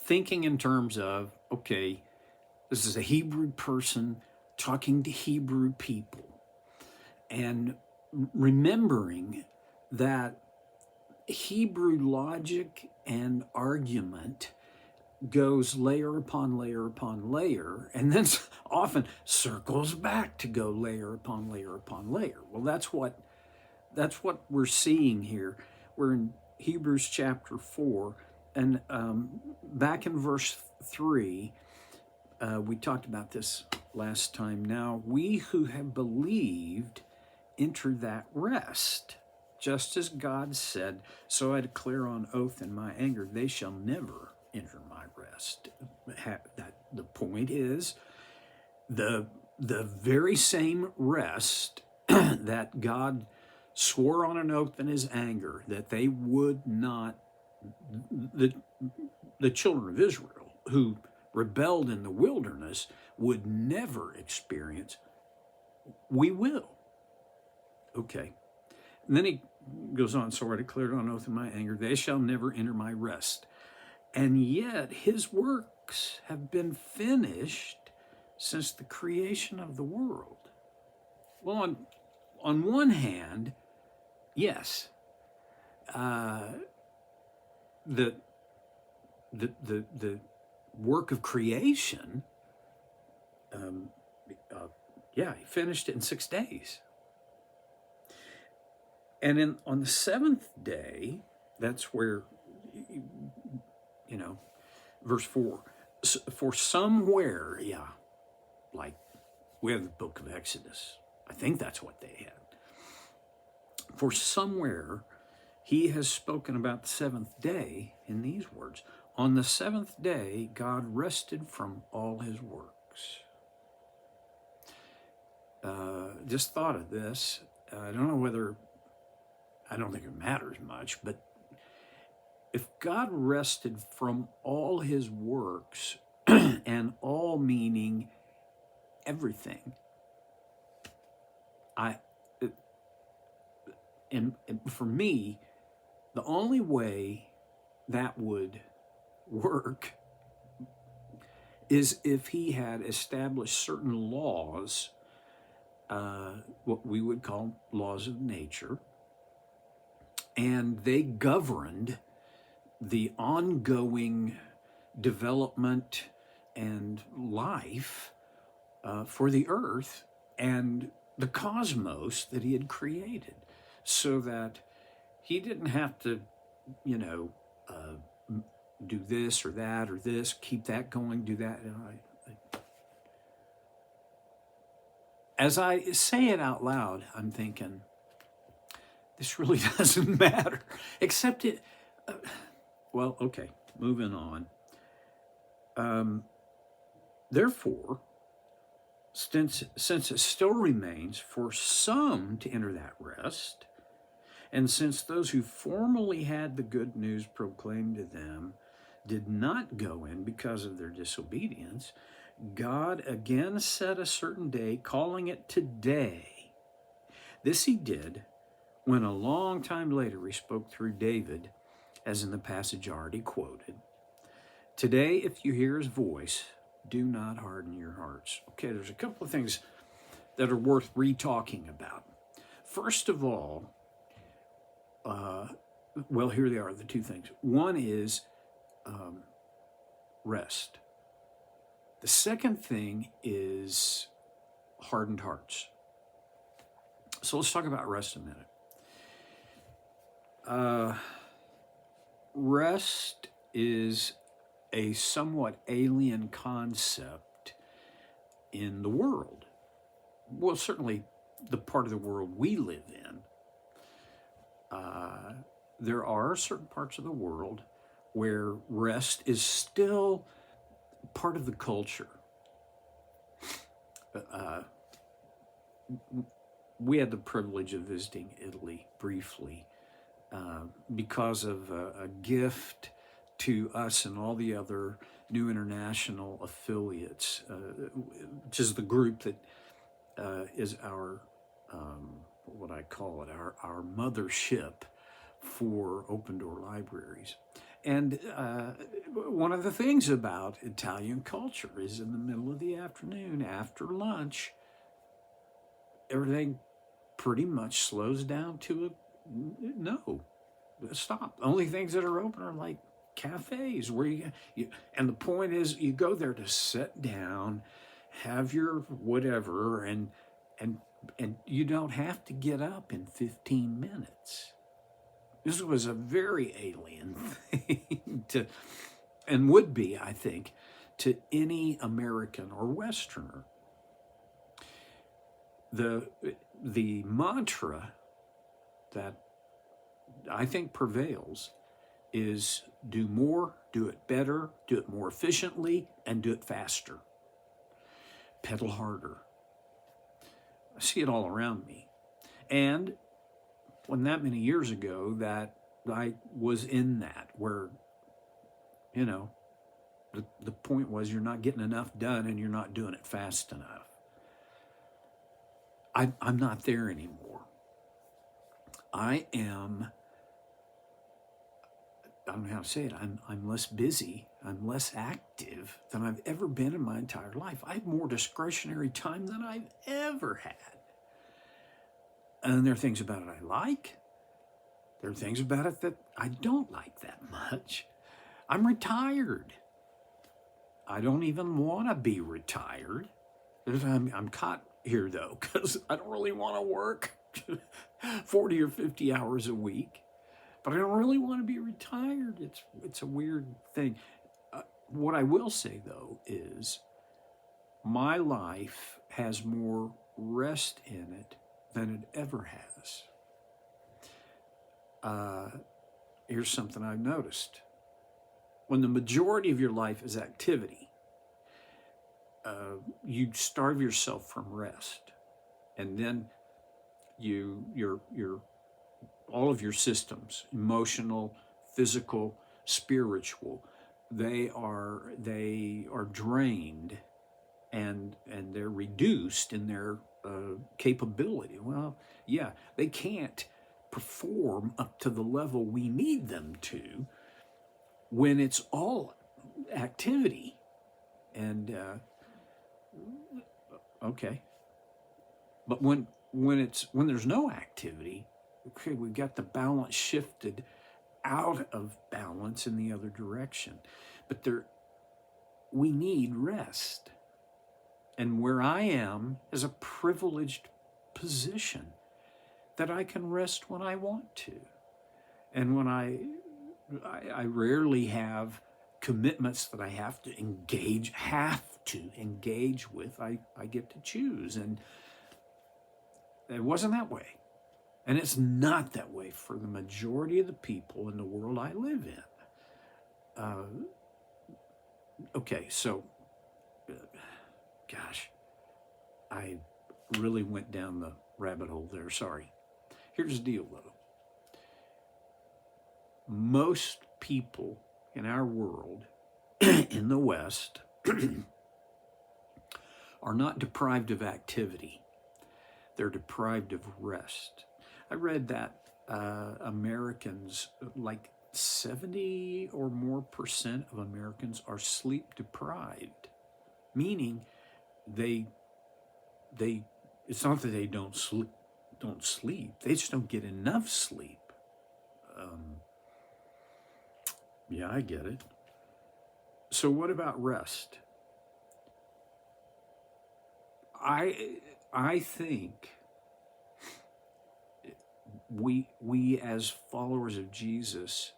thinking in terms of, okay, this is a Hebrew person talking to Hebrew people, and remembering that Hebrew logic and argument goes layer upon layer upon layer, and then often circles back to go layer upon layer upon layer. Well, that's what we're seeing here. We're in Hebrews chapter 4, and back in verse 3, we talked about this last time. Now, we who have believed enter that rest, just as God said, so I declare on oath in my anger, they shall never enter my rest. The point is, the very same rest that God swore on an oath in his anger that they would not, the children of Israel who rebelled in the wilderness would never experience, we will. Okay. And then he goes on, so I declared on oath in my anger, they shall never enter my rest. And yet his works have been finished since the creation of the world. Well, on one hand, yes, the work of creation, he finished it in 6 days. And on the seventh day, that's where, verse 4, for somewhere, like we have the book of Exodus. I think that's what they had. For somewhere, he has spoken about the seventh day in these words. On the seventh day, God rested from all his works. Just thought of this. I don't think it matters much, but if God rested from all his works, and all meaning everything, and for me, the only way that would work is if he had established certain laws, what we would call laws of nature, and they governed the ongoing development and life for the earth and the cosmos that he had created, so that he didn't have to, do this or that or this, keep that going, do that. As I say it out loud, I'm thinking, this really doesn't matter, except it, well, okay, moving on. Therefore, since it still remains for some to enter that rest, and since those who formerly had the good news proclaimed to them did not go in because of their disobedience, God again set a certain day, calling it today. This he did when a long time later he spoke through David, as in the passage already quoted. Today, if you hear his voice, do not harden your hearts. Okay, there's a couple of things that are worth re-talking about. First of all, here they are, the two things. One is rest. The second thing is hardened hearts. So let's talk about rest a minute. Rest is a somewhat alien concept in the world. Well, certainly the part of the world we live in. There are certain parts of the world where rest is still part of the culture. We had the privilege of visiting Italy briefly because of a gift to us and all the other new international affiliates, which is the group that is our, what would I call it, our mothership for Open Door Libraries. And one of the things about Italian culture is in the middle of the afternoon, after lunch, everything pretty much slows down to a no, stop. The only things that are open are like cafes where you and the point is you go there to sit down, have your whatever, and and you don't have to get up in 15 minutes. This was a very alien thing to, and would be, I think, to any American or Westerner. The mantra that I think prevails is do more, do it better, do it more efficiently, and do it faster. Pedal harder. I see it all around me. And wasn't that many years ago that I was in that where, you know, the point was you're not getting enough done and you're not doing it fast enough. I'm not there anymore. I don't know how to say it. I'm less busy. I'm less active than I've ever been in my entire life. I have more discretionary time than I've ever had. And there are things about it I like. There are things about it that I don't like that much. I'm retired. I don't even want to be retired. I'm caught here though, because I don't really want to work 40 or 50 hours a week. But I don't really want to be retired. It's a weird thing. What I will say, though, is my life has more rest in it than it ever has. Here's something I've noticed. When the majority of your life is activity, you starve yourself from rest. And then your all of your systems, emotional, physical, spiritual, they are drained and they're reduced in their capability. Well, yeah, they can't perform up to the level we need them to when it's all activity. And okay, but when there's no activity, okay, we've got the balance shifted out of balance in the other direction. But we need rest. And where I am is a privileged position that I can rest when I want to. And when I rarely have commitments that I have to engage with, I get to choose. And it wasn't that way. And it's not that way for the majority of the people in the world I live in. Okay, so, gosh, I really went down the rabbit hole there, sorry. Here's the deal, though. Most people in our world, in the West, are not deprived of activity. They're deprived of rest. I read that Americans, like 70 or more % of Americans are sleep deprived, meaning it's not that they don't sleep, they just don't get enough sleep. Yeah, I get it. So what about rest? I think we as followers of Jesus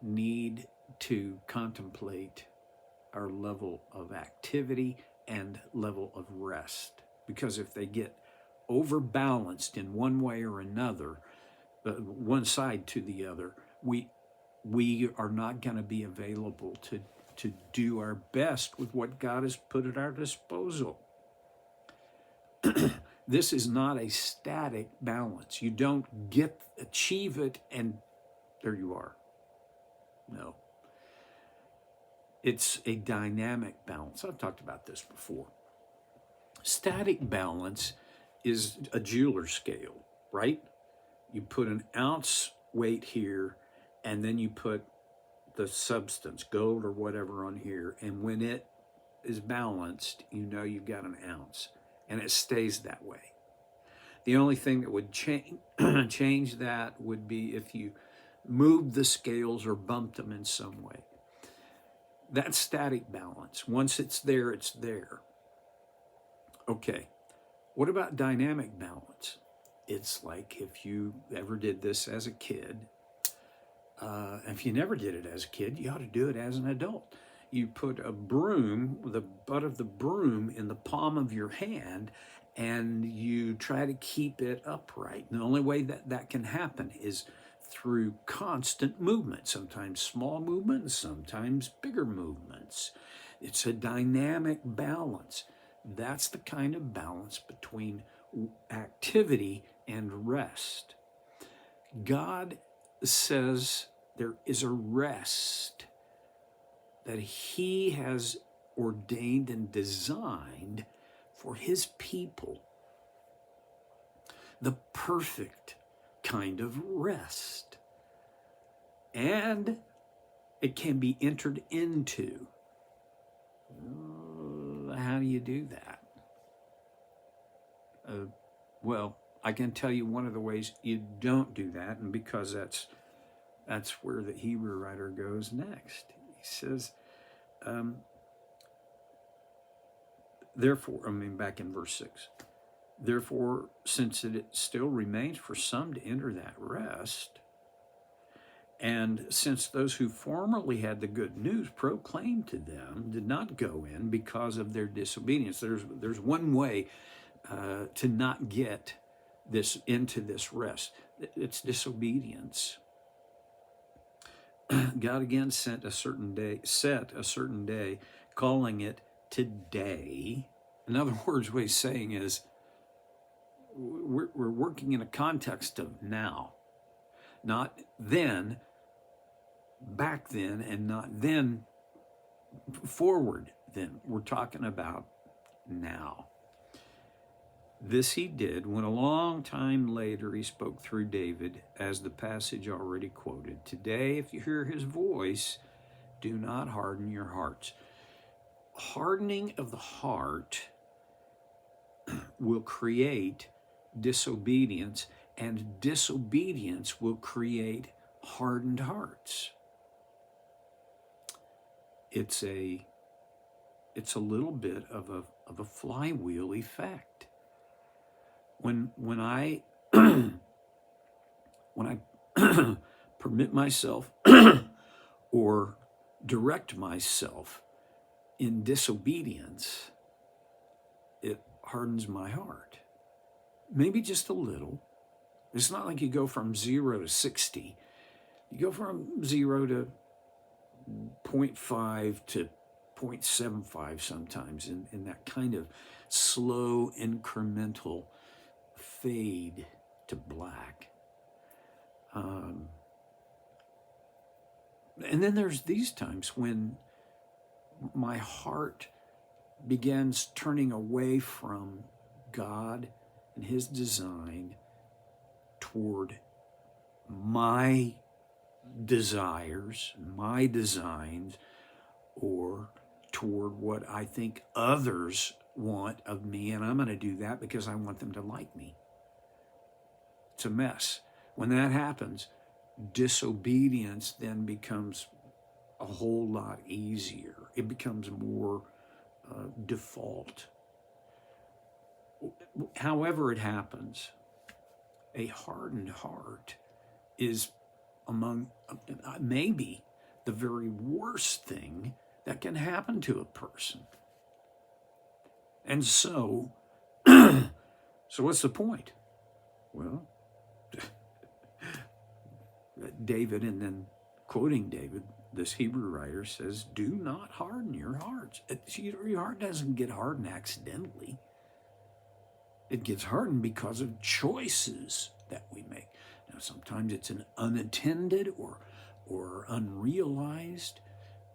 need to contemplate our level of activity and level of rest. Because if they get overbalanced in one way or another, one side to the other, we are not going to be available to do our best with what God has put at our disposal. This is not a static balance. You don't achieve it and there you are. No. It's a dynamic balance. I've talked about this before. Static balance is a jeweler's scale, right? You put an ounce weight here and then you put the substance, gold or whatever on here, and when it is balanced, you know you've got an ounce, and it stays that way. The only thing that would change that would be if you moved the scales or bumped them in some way. That's static balance. Once it's there, it's there. Okay, what about dynamic balance? It's like if you ever did this as a kid, if you never did it as a kid, you ought to do it as an adult. You put a broom, the butt of the broom, in the palm of your hand, and you try to keep it upright. And the only way that that can happen is through constant movement, sometimes small movements, sometimes bigger movements. It's a dynamic balance. That's the kind of balance between activity and rest. God says there is a rest that he has ordained and designed for his people. The perfect kind of rest. And it can be entered into. How do you do that? Well, I can tell you one of the ways you don't do that, and because that's where the Hebrew writer goes next. He says, therefore, back in verse 6, therefore, since it still remains for some to enter that rest, and since those who formerly had the good news proclaimed to them did not go in because of their disobedience, there's one way to not get this into this rest. It's disobedience. God again set a certain day, calling it today. In other words, what he's saying is we're working in a context of now, not then, back then, and not then, forward then. We're talking about now. This he did when a long time later he spoke through David, as the passage already quoted. Today, if you hear his voice, do not harden your hearts. Hardening of the heart will create disobedience, and disobedience will create hardened hearts. It's a little bit of a flywheel effect. When I permit myself or direct myself in disobedience, it hardens my heart. Maybe just a little. It's not like you go from 0 to 60. You go from 0 to 0.5 to 0.75 sometimes in that kind of slow incremental fade to black. And then there's these times when my heart begins turning away from God and his design toward my desires, my designs, or toward what I think others want of me, and I'm going to do that because I want them to like me. It's a mess. When that happens, disobedience then becomes a whole lot easier. It becomes more default. However it happens, a hardened heart is among maybe the very worst thing that can happen to a person. And so what's the point? Well, David, and then quoting David, this Hebrew writer says, do not harden your hearts. Your heart doesn't get hardened accidentally. It gets hardened because of choices that we make. Now, sometimes it's an unattended or unrealized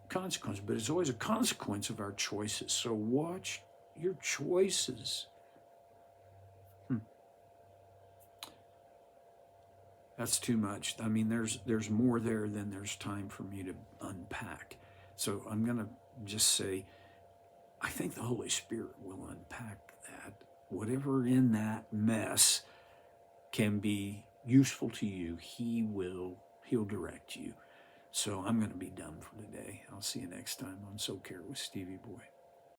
consequence, but it's always a consequence of our choices. So watch your choices. That's too much. I mean, there's more there than there's time for me to unpack. So I'm going to just say, I think the Holy Spirit will unpack that. Whatever in that mess can be useful to you, he'll direct you. So I'm going to be done for today. I'll see you next time on So Care with Stevie Boy.